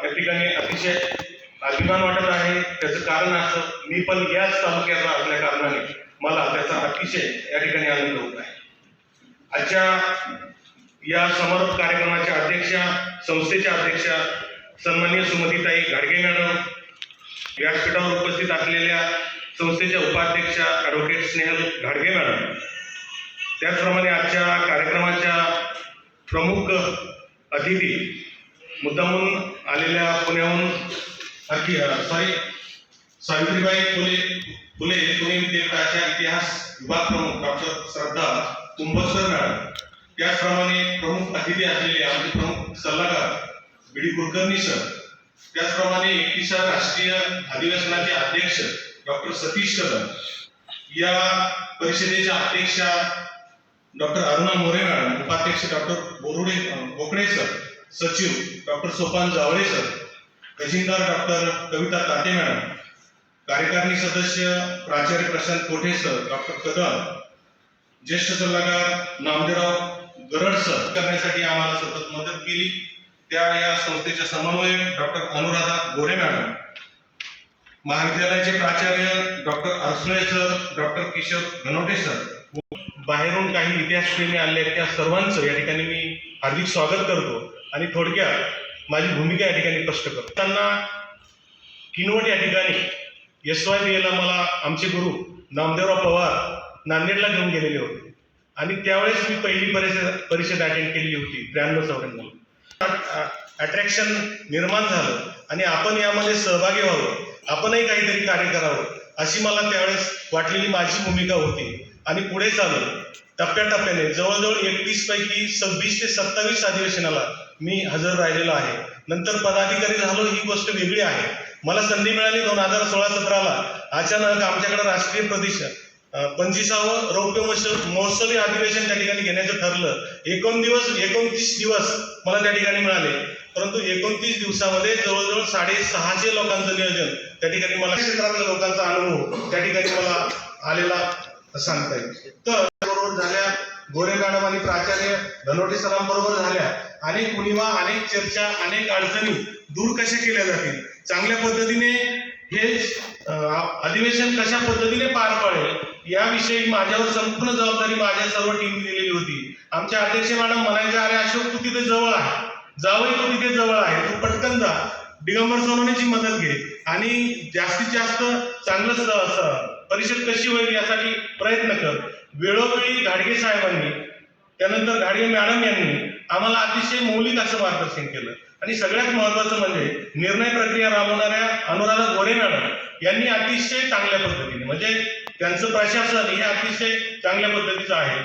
या ठिकाणी अतिशय अभिमान वाटत आहे। त्याचं कारण असं, मी पण याच तालुक्याचा असल्या कारणाने मला त्याचा अतिशय या ठिकाणी आनंद होत आहे। आजच्या या समारोप कार्यक्रमाच्या अध्यक्षा, संस्थेच्या अध्यक्षा सन्माननीय सुमतीताई घाडगे मॅडम, व्यासपीठावर उपस्थित असलेल्या संस्थेच्या उपाध्यक्षा ॲडव्होकेट स्नेहल घाडगे मॅडम, त्याचप्रमाणे आजच्या कार्यक्रमाच्या प्रमुख अतिथी मुद्दामून आलेल्या पुण्याहून सावित्रीबाई फुले पुणे विद्यापीठाच्या इतिहास विभाग प्रमुख डॉक्टर श्रद्धा कुंभस्कर मॅडम, त्याचप्रमाणे प्रमुख अतिथी असलेले आमचे प्रमुख सल्लागार बी.डी. कुलकर्णी सर, त्याचप्रमाणे 31व्या राष्ट्रीय अधिवेशनाचे अध्यक्ष डॉक्टर सतीश कदम, या परिषदेच्या अध्यक्षा डॉक्टर अरुणा मोरे मॅडम, उपाध्यक्ष डॉक्टर बोकडे सर, सचिव डॉक्टर सोपान जावळे सर, खजिनदार डॉक्टर कविता ताटे मॅडम, कार्यकारिणी सदस्य प्राचार्य प्रशांत कोठे सर, डॉक्टर कदम, ज्येष्ठ सल्लागार नामदेवराव गरड सर करण्यासाठी आम्हाला सतत मदत केली त्या या संस्थेच्या समन्वयक डॉक्टर अनुराधा गोरे मॅडम, महाविद्यालयाचे प्राचार्य doctor Arsule sir, doctor Kishor Ghanote sir, बाहेरून काही इतिहासप्रेमी आले आहेत त्या सर्वांचं या ठिकाणी मी हार्दिक स्वागत करतो आणि थोडक्यात माझी भूमिका या ठिकाणी स्पष्ट करतो। त्यांना किनवट या ठिकाणी SYBA मला आमचे गुरु नामदेवराव पवार नांदेडला घेऊन गेलेले होते आणि त्यावेळेस मी पहिली परिषद अटेंड केली होती 93-94। अट्रॅक्शन निर्माण झालं आणि आपण यामध्ये सहभागी व्हावं, आपणही काहीतरी कार्य करावं अशी मला त्यावेळेस वाटलेली माझी भूमिका होती आणि पुढे चालून टप्प्याटप्प्याने जवळजवळ 31 पैकी 26 ते 27 अधिवेशनाला मी हजर राहिलेलो आहे। नंतर पदाधिकारी झालो ही गोष्ट वेगळी आहे। मला संधी मिळाली 2016-17ला अचानक आमच्याकडे राष्ट्रीय प्रदेश 25वे रौप्य महोत्सवी अधिवेशन त्या ठिकाणी घेण्याचं ठरलं। 29 दिवस मला त्या ठिकाणी मिळाले, परंतु 29 दिवसामध्ये जवळजवळ 650 लोकांचं नियोजन त्या ठिकाणी मला क्षेत्रातल्या लोकांचा अनुभव त्या ठिकाणी मला आलेला सांगता येईल। तर बरोबर झाल्या गोरे मॅडम आणि प्राचार्य धनोटे सरांबरोबर झाल्या अनेक उणिवा, अनेक चर्चा, अनेक अडचणी दूर कशा केल्या जातील, चांगल्या पद्धतीने हे अधिवेशन कशा पद्धतीने पार पडेल याविषयी माझ्यावर संपूर्ण जबाबदारी माझ्या सर्व टीमने दिलेली होती। आमच्या अध्यक्ष मॅडम म्हणायचे, अरे अशोक तू तिथे जवळ आहे, जावई तू तिथे जवळ आहे, तू पटकन जा, दिगंबर सोनवणेची मदत घे आणि जास्तीत जास्त चांगलं परिषद कशी होईल यासाठी प्रयत्न कर। वेळोवेळी घाडगे साहेबांनी, त्यानंतर घाडगे मॅडम यांनी आम्हाला अतिशय मौलिक असं मार्गदर्शन केलं आणि सगळ्यात महत्त्वाचं म्हणजे निर्णय प्रक्रिया राबवणाऱ्या अनुराधा गोरे मॅडम यांनी अतिशय चांगल्या पद्धतीने, म्हणजे त्यांचं प्रशासन हे अतिशय चांगल्या पद्धतीचं आहे।